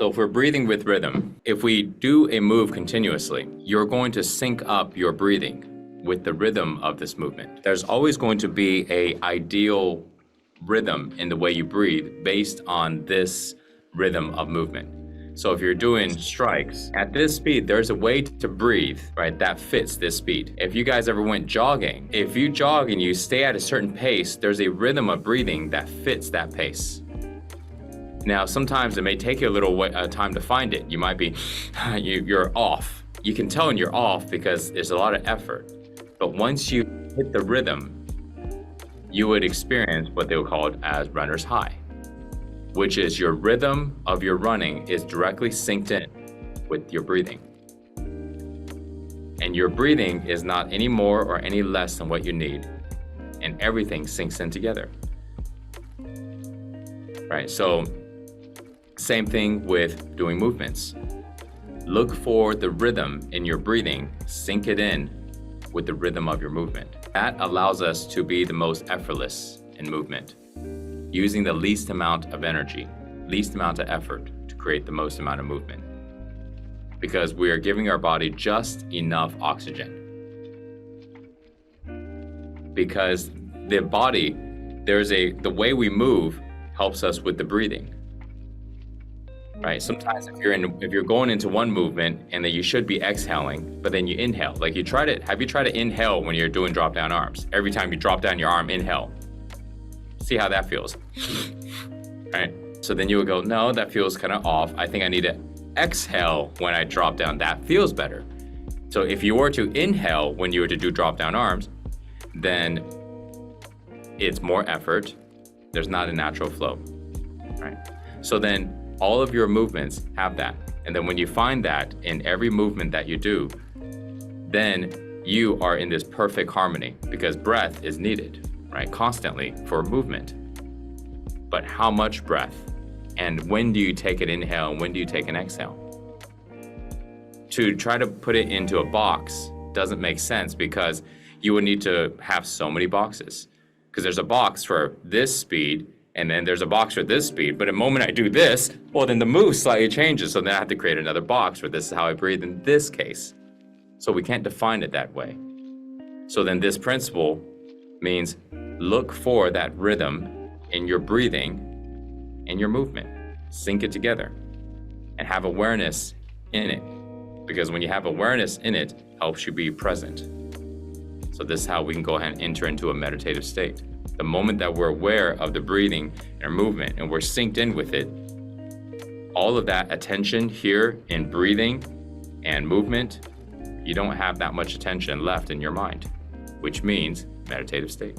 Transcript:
So if we're breathing with rhythm, if we do a move continuously, you're going to sync up your breathing with the rhythm of this movement. There's always going to be an ideal rhythm in the way you breathe based on this rhythm of movement. So if you're doing strikes, at this speed, there's a way to breathe, right, that fits this speed. If you guys ever went jogging, if you jog and you stay at a certain pace, there's a rhythm of breathing that fits that pace. Now, sometimes it may take you a little time to find it. You might be, you're off. You can tell when you're off because there's a lot of effort. But once you hit the rhythm, you would experience what they would call it as runner's high, which is your rhythm of your running is directly synced in with your breathing. And your breathing is not any more or any less than what you need. And everything syncs in together. Right, so same thing with doing movements. Look for the rhythm in your breathing, sync it in with the rhythm of your movement. That allows us to be the most effortless in movement, using the least amount of energy, least amount of effort to create the most amount of movement. Because we are giving our body just enough oxygen. Because the body, the way we move helps us with the breathing. Right? Sometimes if you're going into one movement and then you should be exhaling, but then you inhale. Like have you tried to inhale when you're doing drop down arms? Every time you drop down your arm, inhale. See how that feels. Right? So then you would go, no, that feels kind of off. I think I need to exhale when I drop down. That feels better. So if you were to inhale when you were to do drop down arms, then it's more effort. There's not a natural flow. Right? So then all of your movements have that. And then when you find that in every movement that you do, then you are in this perfect harmony because breath is needed, right? Constantly for movement. But how much breath? And when do you take an inhale and when do you take an exhale? To try to put it into a box doesn't make sense because you would need to have so many boxes. Because there's a box for this speed and then there's a box for this speed. But the moment I do this, well, then the move slightly changes. So then I have to create another box for this is how I breathe in this case. So we can't define it that way. So then this principle means look for that rhythm in your breathing and your movement. Sync it together and have awareness in it. Because when you have awareness in it, it helps you be present. So this is how we can go ahead and enter into a meditative state. The moment that we're aware of the breathing and movement and we're synced in with it, all of that attention here in breathing and movement, you don't have that much attention left in your mind, which means meditative state.